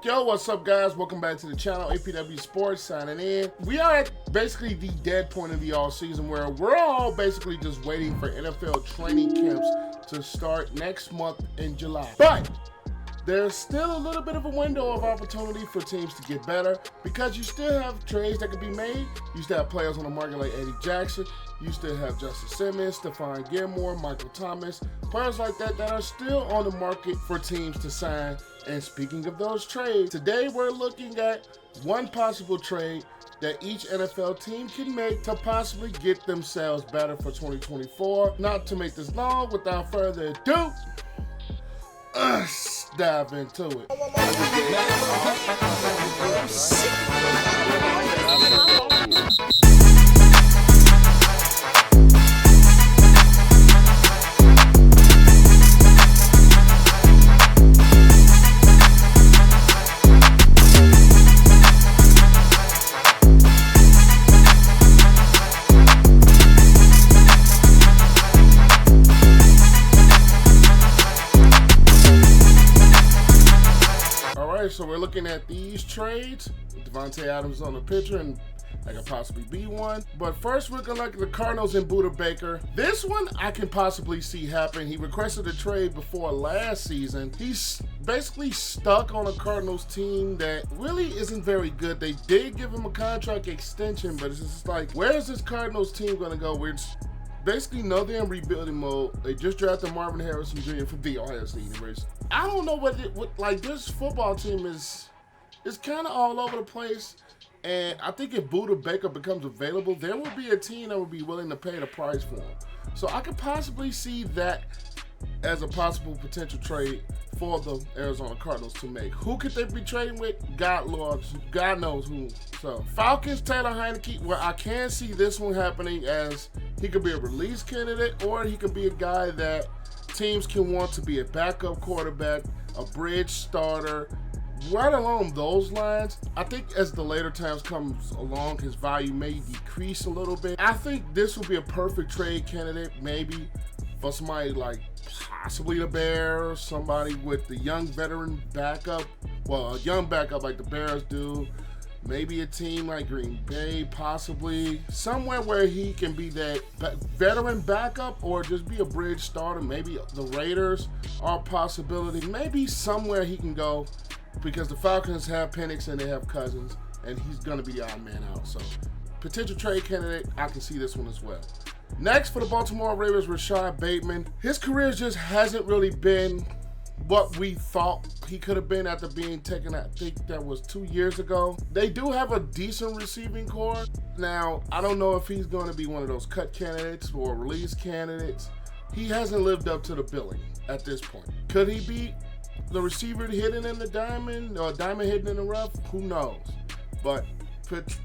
Yo, what's up, guys? Welcome back to the channel. APW Sports signing in. We are at basically the dead point of the offseason where we're all basically just waiting for NFL training camps to start next month in July. But there's still a little bit of a window of opportunity for teams to get better because you still have trades that can be made. You still have players on the market like Eddie Jackson. You still have Justin Simmons, Stephon Gilmore, Michael Thomas, players like that are still on the market for teams to sign. And speaking of those trades, today we're looking at one possible trade that each NFL team can make to possibly get themselves better for 2024. Not to make this long, without further ado, let's dive into it. So we're looking at these trades. Davante Adams on the picture, and that could possibly be one. But first, we're gonna look at the Cardinals and Buda Baker. This one I can possibly see happen. He requested a trade before last season. He's basically stuck on a Cardinals team that really isn't very good. They did give him a contract extension, but it's just like, where is this Cardinals team gonna go? We're basically know they're in rebuilding mode. They just drafted Marvin Harrison Jr. from the Ohio State University. I don't know what like this football team is kind of all over the place. And I think if Buda Baker becomes available, there will be a team that will be willing to pay the price for him. So I could possibly see that as a possible potential trade for the Arizona Cardinals to make. Who could they be trading with? God knows who. So Falcons, Taylor Heineke. Well, I can see this one happening as he could be a release candidate, or he could be a guy that teams can want to be a backup quarterback, a bridge starter, right along those lines. I think as the later times comes along, his value may decrease a little bit. I think this will be a perfect trade candidate, maybe for somebody like possibly the Bears, somebody with the young veteran backup, well, a young backup like the Bears do. Maybe a team like Green Bay, possibly. Somewhere where he can be that veteran backup or just be a bridge starter. Maybe the Raiders are a possibility. Maybe somewhere he can go because the Falcons have Penix and they have Cousins, and he's going to be the odd man out. So, potential trade candidate, I can see this one as well. Next, for the Baltimore Ravens, Rashad Bateman. His career just hasn't really been what we thought he could have been after being taken, I think that was 2 years ago. They do have a decent receiving core. Now, I don't know if he's going to be one of those cut candidates or release candidates. He hasn't lived up to the billing at this point. Could he be the receiver hidden in the diamond or diamond hidden in the rough? Who knows? But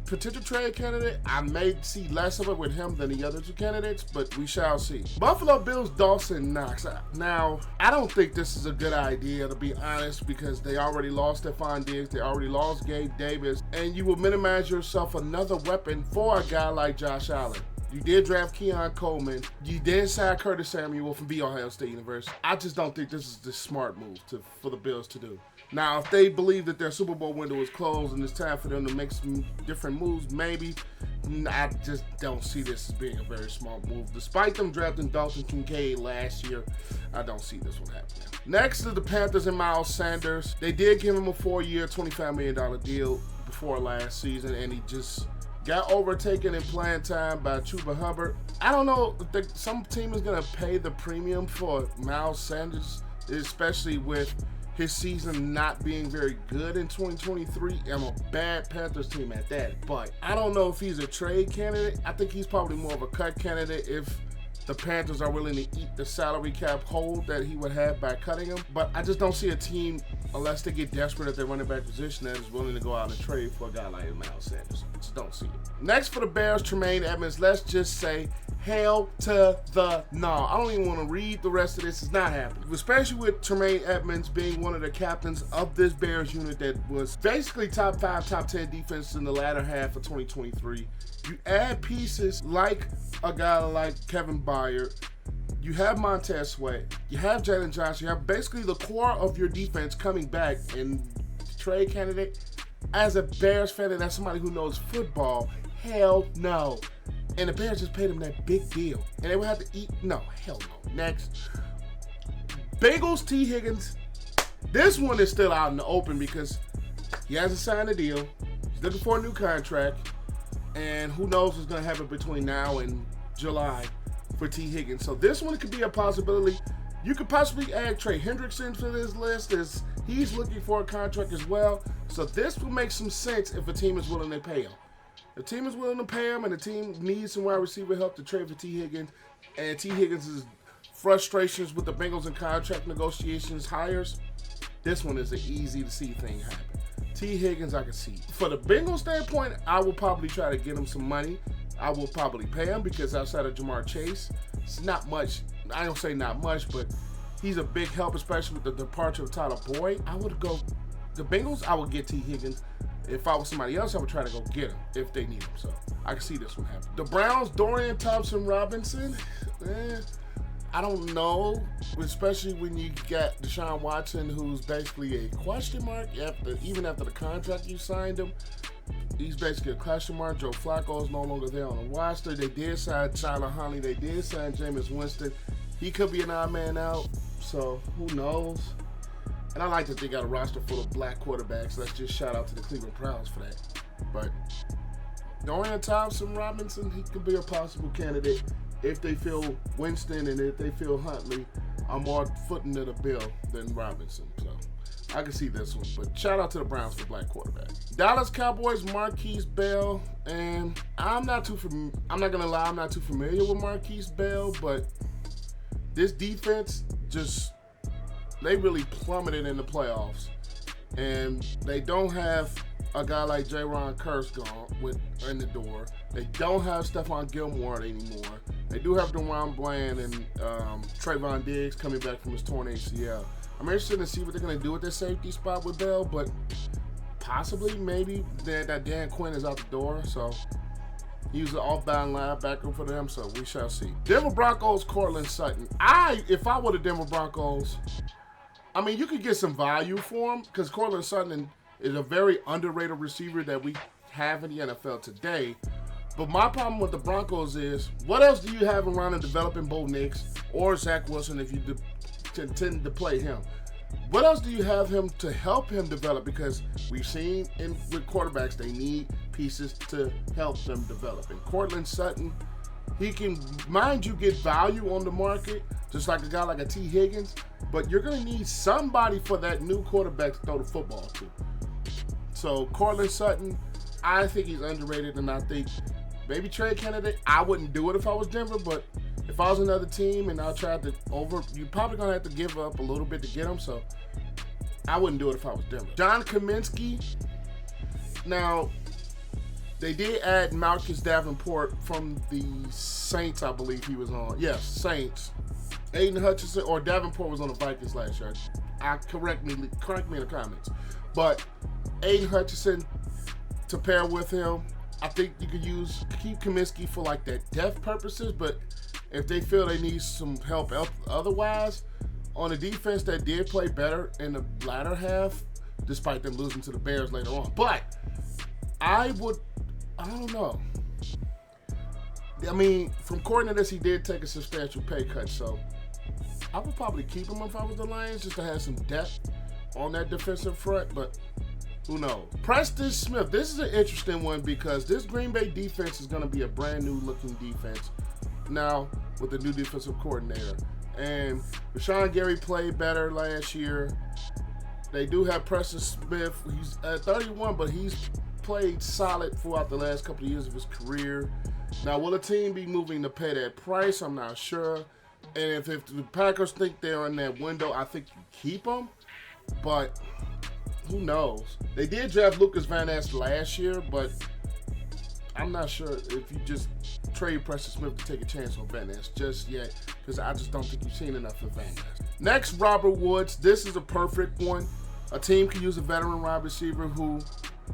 potential trade candidate, I may see less of it with him than the other two candidates, but we shall see. Buffalo Bills, Dawson Knox. Now, I don't think this is a good idea, to be honest, because they already lost Stephon Diggs, they already lost Gabe Davis, and you will minimize yourself another weapon for a guy like Josh Allen. You did draft Keon Coleman. You did sign Curtis Samuel from the Ohio State University. I just don't think this is the smart move for the Bills to do. Now, if they believe that their Super Bowl window is closed and it's time for them to make some different moves, maybe. I just don't see this as being a very smart move. Despite them drafting Dalton Kincaid last year, I don't see this one happening. Next is the Panthers and Miles Sanders. They did give him a 4-year, $25 million deal before last season, and he just got overtaken in playing time by Chuba Hubbard. I don't know if some team is going to pay the premium for Miles Sanders, especially with his season not being very good in 2023. I'm a bad Panthers team at that, but I don't know if he's a trade candidate. I think he's probably more of a cut candidate if the Panthers are willing to eat the salary cap hole that he would have by cutting him. But I just don't see a team, unless they get desperate at their running back position, that is willing to go out and trade for a guy like Miles Sanders. Just don't see it. Next for the Bears, Tremaine Edmunds. Let's just say hell to the no. I don't even want to read the rest of this. It's not happening. Especially with Tremaine Edmunds being one of the captains of this Bears unit that was basically top 5, top 10 defense in the latter half of 2023. You add pieces like a guy like Kevin Byard. You have Montez Sweat. You have Jaylon Johnson. You have basically the core of your defense coming back, and trade candidate. As a Bears fan and as somebody who knows football, hell no. And the Bears just paid him that big deal. And they would have to eat, no, hell no. Next. Bengals T. Higgins. This one is still out in the open because he hasn't signed a deal. He's looking for a new contract. And who knows what's going to happen between now and July for T. Higgins. So this one could be a possibility. You could possibly add Trey Hendrickson to this list as he's looking for a contract as well. So this will make some sense if a team is willing to pay him. The team is willing to pay him and the team needs some wide receiver help to trade for T. Higgins. And T. Higgins' frustrations with the Bengals and contract negotiations hires, this one is an easy to see thing happen. T. Higgins, I can see. For the Bengals standpoint, I will probably try to get him some money. I will probably pay him because outside of Jamar Chase, it's not much. I don't say not much, but he's a big help, especially with the departure of Tyler Boyd. I would go, the Bengals, I would get T. Higgins. If I was somebody else, I would try to go get him if they need him. So I can see this one happen. The Browns, Dorian Thompson-Robinson, I don't know, especially when you got Deshaun Watson, who's basically a question mark even after the contract you signed him. He's basically a question mark. Joe Flacco is no longer there on the roster. They did sign Tyler Huntley. They did sign Jameis Winston. He could be an odd man out, so who knows? And I like that they got a roster full of black quarterbacks. Let's just shout out to the Cleveland Browns for that. But Dorian Thompson-Robinson, he could be a possible candidate if they feel Winston and if they feel Huntley are more footing to the bill than Robinson. So I can see this one. But shout out to the Browns for black quarterback. Dallas Cowboys, Marquise Bell. And I'm not gonna lie, I'm not too familiar with Marquise Bell, but this defense they really plummeted in the playoffs. And they don't have a guy like Jaylon in the door. They don't have Stephon Gilmore anymore. They do have DeJuan Bland and Trayvon Diggs coming back from his torn ACL. I'm interested to see what they're going to do with their safety spot with Bell, but possibly, maybe that Dan Quinn is out the door, so he's an off-bound linebacker for them, so we shall see. Denver Broncos, Cortland Sutton. If I were the Denver Broncos, I mean, you could get some value for him because Cortland Sutton is a very underrated receiver that we have in the NFL today. But my problem with the Broncos is, what else do you have around in developing Bo Nix or Zach Wilson if you intend to play him? What else do you have him to help him develop? Because we've seen with quarterbacks, they need pieces to help them develop. And Cortland Sutton, he can, mind you, get value on the market, just like a guy like a T. Higgins, but you're going to need somebody for that new quarterback to throw the football to. So Cortland Sutton, I think he's underrated, and I think maybe trade candidate. I wouldn't do it if I was Denver, but if I was another team and I tried to you're probably going to have to give up a little bit to get him, so I wouldn't do it if I was Denver. John Kaminsky. Now, they did add Marcus Davenport from the Saints, I believe he was on. Yes, Saints. Aiden Hutchinson, or Davenport was on the Vikings last year. Correct me in the comments. But Aiden Hutchinson to pair with him, I think you could keep Kaminsky for like that depth purposes, but if they feel they need some help otherwise, on the defense that did play better in the latter half, despite them losing to the Bears later on. But I don't know. I mean, from according to this, he did take a substantial pay cut, so I would probably keep him if I was the Lions, just to have some depth on that defensive front, but who knows? Preston Smith, this is an interesting one because this Green Bay defense is going to be a brand new looking defense now with the new defensive coordinator. And Rashawn Gary played better last year. They do have Preston Smith. He's at 31, but he's played solid throughout the last couple of years of his career. Now, will a team be moving to pay that price? I'm not sure. And if the Packers think they're in that window, I think you keep them. But who knows? They did draft Lucas Van Ness last year, but I'm not sure if you just trade Preston Smith to take a chance on Van Ness just yet, because I just don't think you've seen enough of Van Ness. Next, Robert Woods. This is a perfect one. A team can use a veteran wide receiver who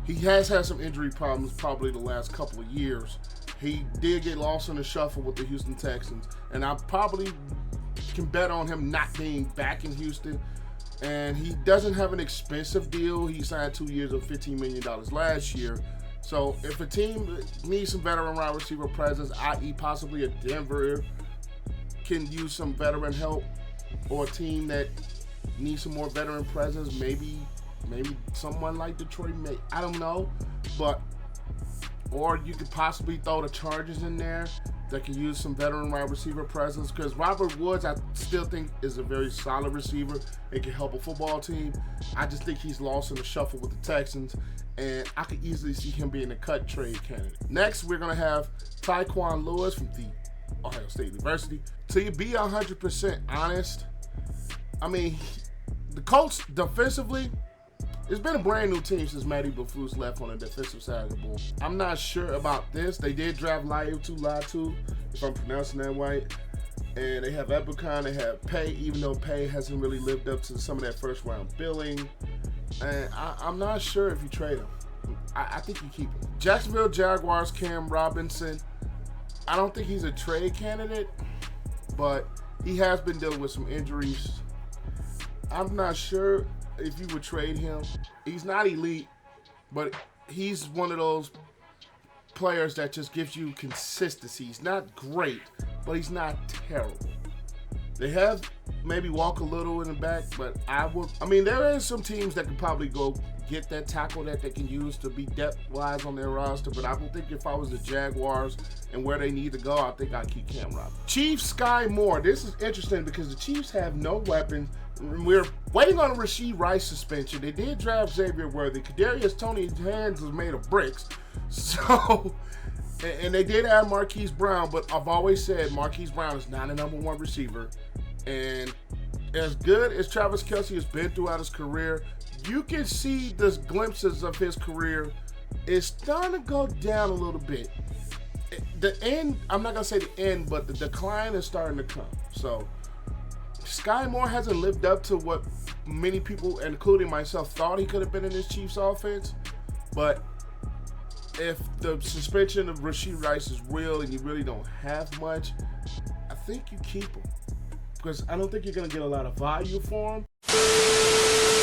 he has had some injury problems probably the last couple of years. He did get lost in the shuffle with the Houston Texans, and I probably can bet on him not being back in Houston. And he doesn't have an expensive deal. He signed 2 years of $15 million last year. So if a team needs some veteran wide receiver presence, i.e. possibly a Denver can use some veteran help, or a team that needs some more veteran presence, maybe someone like Detroit, I don't know. Or you could possibly throw the Chargers in there that can use some veteran wide receiver presence, because Robert Woods, I still think, is a very solid receiver and can help a football team. I just think he's lost in the shuffle with the Texans, and I could easily see him being a cut trade candidate. Next, we're going to have Tyquan Lewis from the Ohio State University. To be 100% honest, I mean, the Colts defensively, it's been a brand new team since Eberflus left on the defensive side of the ball. I'm not sure about this. They did draft Latu, if I'm pronouncing that right. And they have Ebukon, they have Pay, even though Pay hasn't really lived up to some of that first round billing. And I'm not sure if you trade him. I think you keep him. Jacksonville Jaguars, Cam Robinson. I don't think he's a trade candidate, but he has been dealing with some injuries. I'm not sure if you would trade him. He's not elite, but he's one of those players that just gives you consistency. He's not great, but he's not terrible. They have maybe Walker Little in the back, but I mean, there is some teams that could probably go get that tackle that they can use to be depth-wise on their roster, but I don't think if I was the Jaguars and where they need to go, I think I'd keep Cam Robinson. Chiefs, Sky Moore. This is interesting because the Chiefs have no weapons. We're waiting on a Rashee Rice suspension. They did draft Xavier Worthy. Kadarius Toney's hands was made of bricks. So, and they did add Marquise Brown, but I've always said Marquise Brown is not a number one receiver. And as good as Travis Kelce has been throughout his career, you can see the glimpses of his career is starting to go down a little bit. The end, I'm not going to say the end, but the decline is starting to come. So, Sky Moore hasn't lived up to what many people, including myself, thought he could have been in this Chiefs offense. But if the suspension of Rashee Rice is real and you really don't have much, I think you keep him, because I don't think you're going to get a lot of value for him.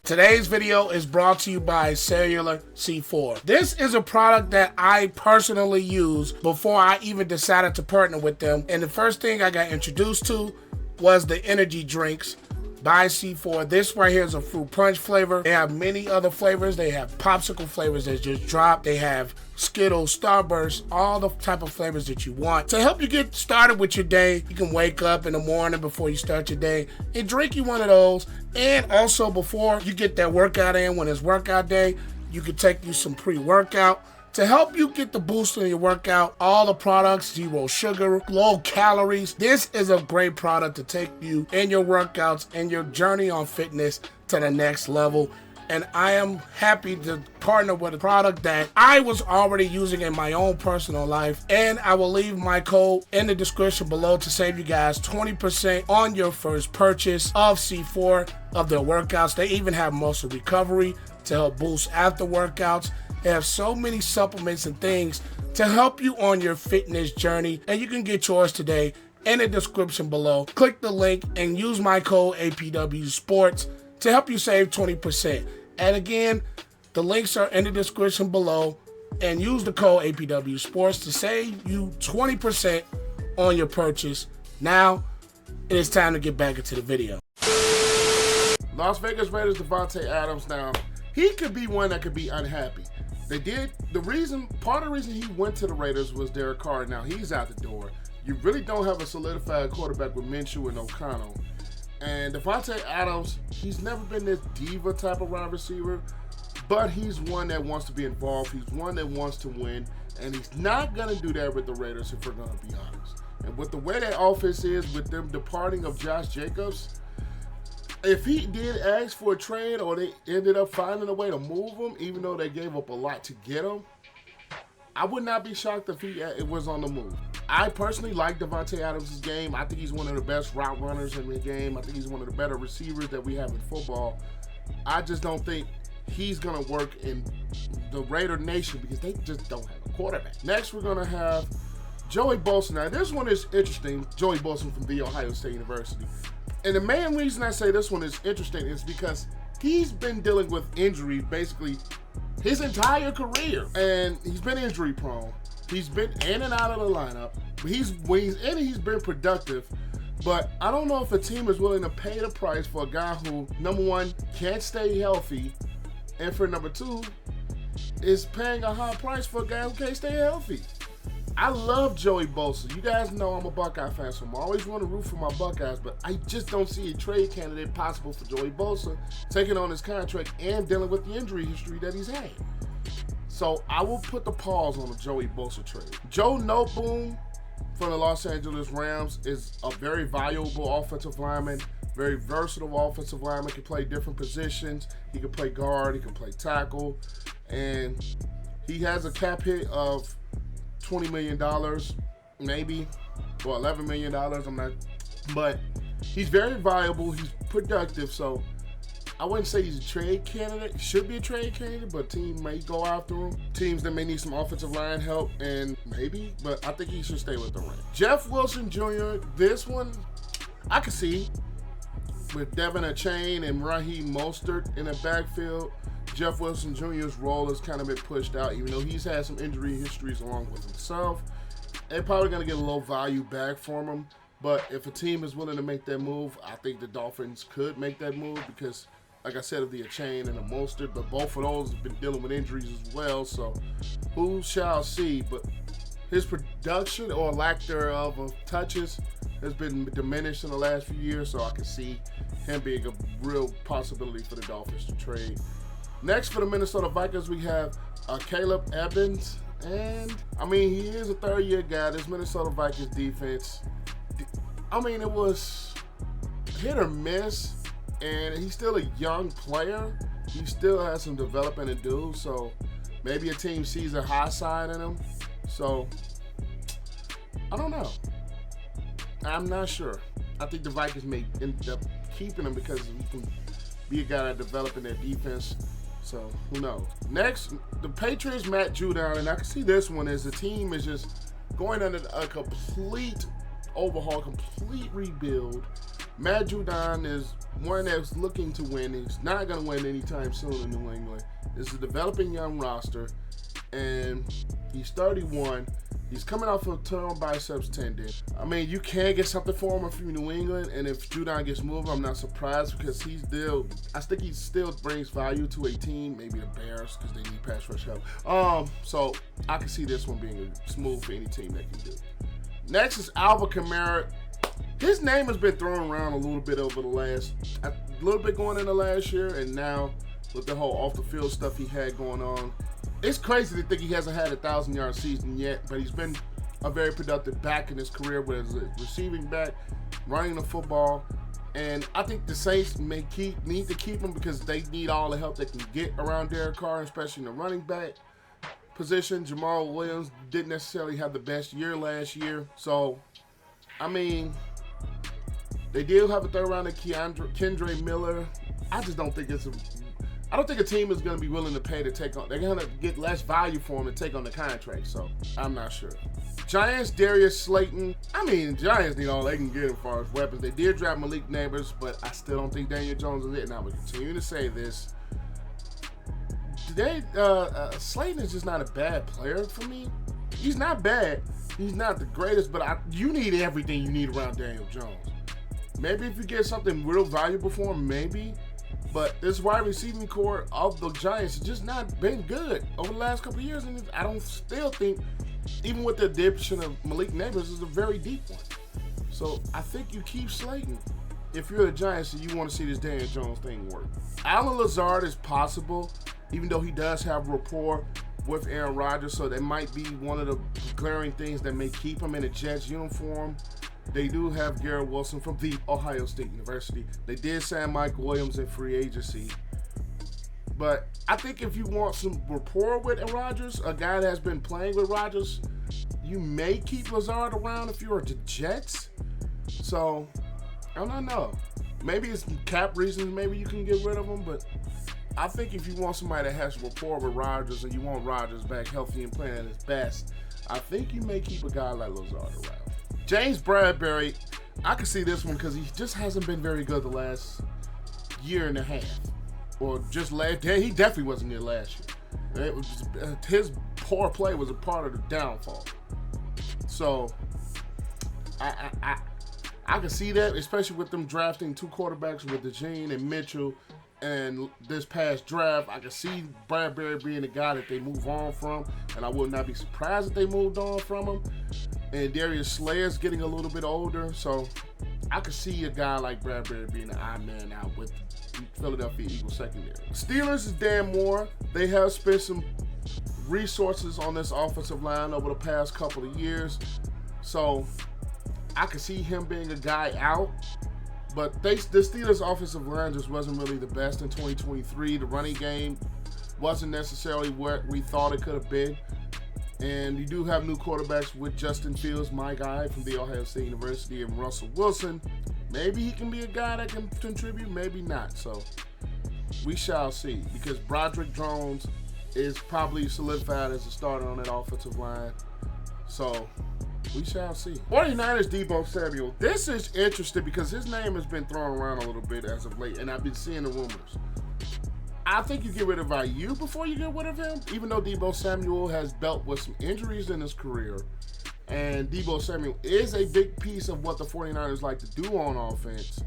Today's video is brought to you by Cellular C4. This is a product that I personally use before I even decided to partner with them. And the first thing I got introduced to was the energy drinks by C4. This right here is a fruit punch flavor. They have many other flavors. They have popsicle flavors that just dropped. They have Skittles, Starburst, all the type of flavors that you want. To help you get started with your day, you can wake up in the morning before you start your day and drink you one of those. And also before you get that workout in, when it's workout day, you can take you some pre-workout to help you get the boost in your workout. All the products, 0 sugar, low calories. This is a great product to take you in your workouts and your journey on fitness to the next level. And I am happy to partner with a product that I was already using in my own personal life. And I will leave my code in the description below to save you guys 20% on your first purchase of C4, of their workouts. They even have muscle recovery to help boost after workouts. They have so many supplements and things to help you on your fitness journey, and you can get yours today in the description below. Click the link and use my code APW Sports to help you save 20%. And again, the links are in the description below, and use the code APW Sports to save you 20% on your purchase. Now, it is time to get back into the video. Las Vegas Raiders Davante Adams. Now, he could be one that could be unhappy. Part of the reason he went to the Raiders was Derek Carr. Now he's out the door. You really don't have a solidified quarterback with Minshew and O'Connell. And Davante Adams, he's never been this diva type of wide receiver, but he's one that wants to be involved. He's one that wants to win, and he's not going to do that with the Raiders if we're going to be honest. And with the way that offense is, with them departing of Josh Jacobs, if he did ask for a trade or they ended up finding a way to move him, even though they gave up a lot to get him, I would not be shocked if it was on the move. I personally like Davante Adams' game. I think he's one of the best route runners in the game. I think he's one of the better receivers that we have in football. I just don't think he's going to work in the Raider Nation because they just don't have a quarterback. Next, we're going to have Joey Bosa. Now, this one is interesting. Joey Bosa from The Ohio State University. And the main reason I say this one is interesting is because he's been dealing with injury basically his entire career. And he's been injury prone. He's been in and out of the lineup. When he's in, he's been productive. But I don't know if a team is willing to pay the price for a guy who, number one, can't stay healthy, and for number two, is paying a high price for a guy who can't stay healthy. I love Joey Bosa. You guys know I'm a Buckeye fan, so I'm always want to root for my Buckeyes, but I just don't see a trade candidate possible for Joey Bosa taking on his contract and dealing with the injury history that he's had. So I will put the pause on the Joey Bosa trade. Joe Noteboom from the Los Angeles Rams is a very valuable offensive lineman, very versatile offensive lineman, can play different positions. He can play guard, he can play tackle, and he has a cap hit of $20 million, maybe, or $11 million, I'm not, but he's very valuable, he's productive, so I wouldn't say he's a trade candidate. He should be a trade candidate, but team may go after him. Teams that may need some offensive line help, and maybe, but I think he should stay with the Rams. Jeff Wilson Jr., this one, I could see with Devin Achane and Raheem Mostert in the backfield. Jeff Wilson Jr.'s role has kind of been pushed out, even though he's had some injury histories along with himself. They're probably going to get a low value back from him, but if a team is willing to make that move, I think the Dolphins could make that move because, like I said, of the Achane and the Mostert, but both of those have been dealing with injuries as well, so who shall see? But his production or lack thereof of touches has been diminished in the last few years, so I can see him being a real possibility for the Dolphins to trade. Next for the Minnesota Vikings, we have Caleb Edmunds, and I mean, he is a third-year guy. This Minnesota Vikings defense, I mean, it was hit or miss, and he's still a young player. He still has some developing to do, so maybe a team sees a high side in him. So, I don't know. I'm not sure. I think the Vikings may end up keeping him because he can be a guy that developing their defense. So, who knows? Next, the Patriots, Matt Judon, and I can see this one as the team is just going under a complete overhaul, complete rebuild. Matt Judon is one that's looking to win. He's not going to win anytime soon in New England. It's a developing young roster, and he's 31. He's coming off of a torn biceps tendon. I mean, you can get something for him if you're New England, and if Judon gets moved, I'm not surprised because I think he still brings value to a team, maybe the Bears because they need pass rush help. So I can see this one being smooth for any team that can do. Next is Alvin Kamara. His name has been thrown around a little bit over a little bit going into last year, and now with the whole off the field stuff he had going on. It's crazy to think he hasn't had a 1,000-yard season yet, but he's been a very productive back in his career, whether it's a receiving back, running the football, and I think the Saints need to keep him because they need all the help they can get around Derek Carr, especially in the running back position. Jamal Williams didn't necessarily have the best year last year, so I mean, they did have a third round of Kendre Miller. I just don't think I don't think a team is going to be willing to pay to take on. They're going to get less value for him to take on the contract, so I'm not sure. Giants, Darius Slayton. I mean, Giants need all they can get as far as weapons. They did draft Malik Neighbors, but I still don't think Daniel Jones is it. And I will continue to say this. Slayton is just not a bad player for me. He's not bad. He's not the greatest, but you need everything you need around Daniel Jones. Maybe if you get something real valuable for him, maybe. But this wide receiving core of the Giants has just not been good over the last couple of years. And I don't still think, even with the addition of Malik Neighbors, is a very deep one. So I think you keep Slayton if you're the Giants and you want to see this Daniel Jones thing work. Allen Lazard is possible, even though he does have rapport with Aaron Rodgers. So that might be one of the glaring things that may keep him in a Jets uniform. They do have Garrett Wilson from the Ohio State University. They did sign Mike Williams in free agency. But I think if you want some rapport with Rodgers, a guy that has been playing with Rodgers, you may keep Lazard around if you're the Jets. So, I don't know. Maybe it's cap reasons. Maybe you can get rid of him. But I think if you want somebody that has rapport with Rodgers and you want Rodgers back healthy and playing at his best, I think you may keep a guy like Lazard around. James Bradbury, I can see this one because he just hasn't been very good the last year and a half. Or just last year. He definitely wasn't there last year. It was just, his poor play was a part of the downfall. So, I can see that, especially with them drafting 2 quarterbacks with DeJean and Mitchell. And this past draft, I can see Bradbury being the guy that they move on from. And I would not be surprised if they moved on from him. And Darius Slayer's getting a little bit older. So I could see a guy like Bradbury being the odd man out with Philadelphia Eagles secondary. Steelers is Dan Moore. They have spent some resources on this offensive line over the past couple of years. So I could see him being a guy out. But the Steelers' offensive line just wasn't really the best in 2023. The running game wasn't necessarily what we thought it could have been. And you do have new quarterbacks with Justin Fields, my guy from the Ohio State University, and Russell Wilson. Maybe he can be a guy that can contribute, maybe not. So we shall see. Because Broderick Jones is probably solidified as a starter on that offensive line. So we shall see. 49ers Deebo Samuel. This is interesting because his name has been thrown around a little bit as of late, and I've been seeing the rumors. I think you get rid of IU before you get rid of him, even though Deebo Samuel has dealt with some injuries in his career. And Deebo Samuel is a big piece of what the 49ers like to do on offense.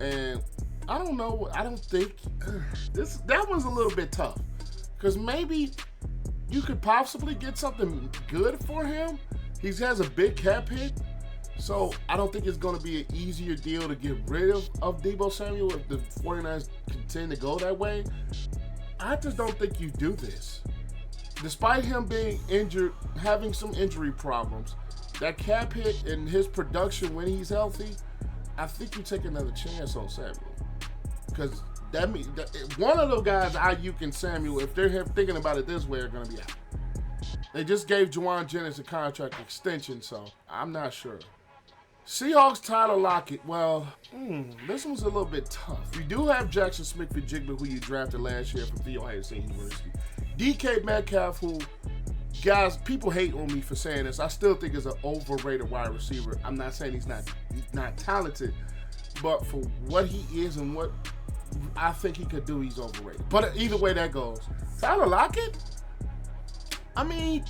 And I don't know. I don't think that one's a little bit tough because maybe you could possibly get something good for him. He has a big cap hit, so I don't think it's going to be an easier deal to get rid of Deebo Samuel if the 49ers continue to go that way. I just don't think you do this. Despite him being injured, having some injury problems, that cap hit and his production when he's healthy, I think you take another chance on Samuel. Because that means that one of those guys, Ayuk and Samuel, if they're thinking about it this way, are going to be out. They just gave Juwan Jennings a contract extension, so I'm not sure. Seahawks Tyler Lockett. Well, this one's a little bit tough. You do have Jackson Smith-Njigba, who you drafted last year from the Ohio State University. DK Metcalf, who, guys, people hate on me for saying this. I still think is an overrated wide receiver. I'm not saying he's not talented, but for what he is and what I think he could do, he's overrated. But either way that goes, Tyler Lockett, I mean,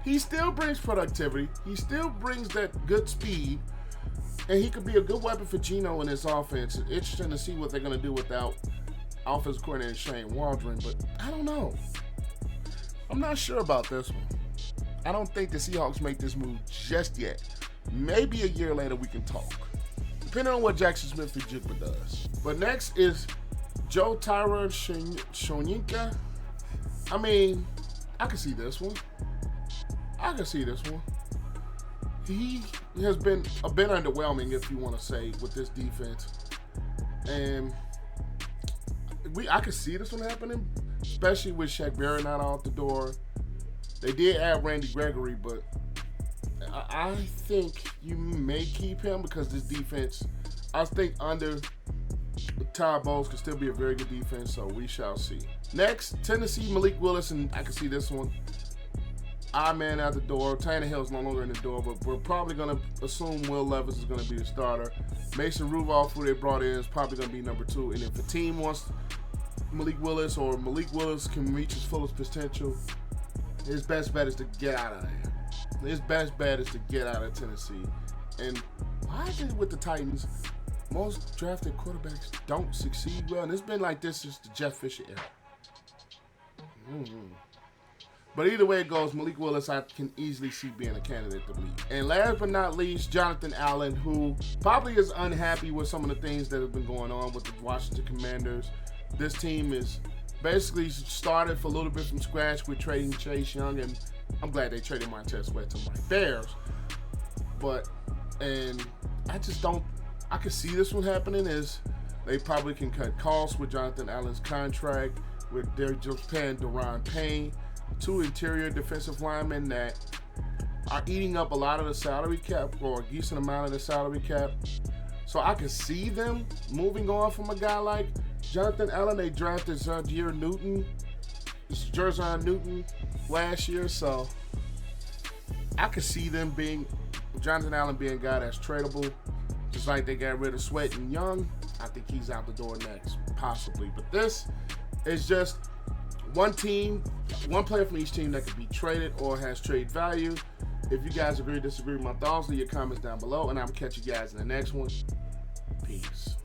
he still brings productivity. He still brings that good speed. And he could be a good weapon for Geno in his offense. It's interesting to see what they're going to do without offensive coordinator Shane Waldron. But I don't know. I'm not sure about this one. I don't think the Seahawks make this move just yet. Maybe a year later we can talk. Depending on what Jackson Smith-Njigba does. But next is Joe Tyra Shonyinka. I mean, I can see this one. He has been a bit underwhelming, if you want to say, with this defense. And I can see this one happening, especially with Shaq Barrett not out the door. They did add Randy Gregory, but I think you may keep him because this defense, I think under Todd Bowles could still be a very good defense, so we shall see. Next, Tennessee, Malik Willis, and I can see this one. Odd man out the door. Tannehill's no longer in the door, but we're probably going to assume Will Levis is going to be the starter. Mason Rudolph, who they brought in, is probably going to be number 2. And if the team wants Malik Willis or Malik Willis can reach his fullest potential, his best bet is to get out of there. His best bet is to get out of Tennessee. And why is it with the Titans, most drafted quarterbacks don't succeed well? And it's been like this since the Jeff Fisher era. But either way it goes, Malik Willis I can easily see being a candidate to lead. And last but not least, Jonathan Allen, who probably is unhappy with some of the things that have been going on with the Washington Commanders. This team is basically started for a little bit from scratch with trading Chase Young, and I'm glad they traded Montez Sweat to my Bears. And I just don't, I can see this one happening is they probably can cut costs with Jonathan Allen's contract, where they're just paying Daron Payne, 2 interior defensive linemen that are eating up a lot of the salary cap, or a decent amount of the salary cap. So I can see them moving on from a guy like Jonathan Allen. They drafted Jerzon Newton last year, so I could see them Jonathan Allen being a guy that's tradable Just like they got rid of Sweat and Young, I think he's out the door next, possibly. But this is just one team, one player from each team that could be traded or has trade value. If you guys agree or disagree with my thoughts, leave your comments down below, and I'm catch you guys in the next one. Peace.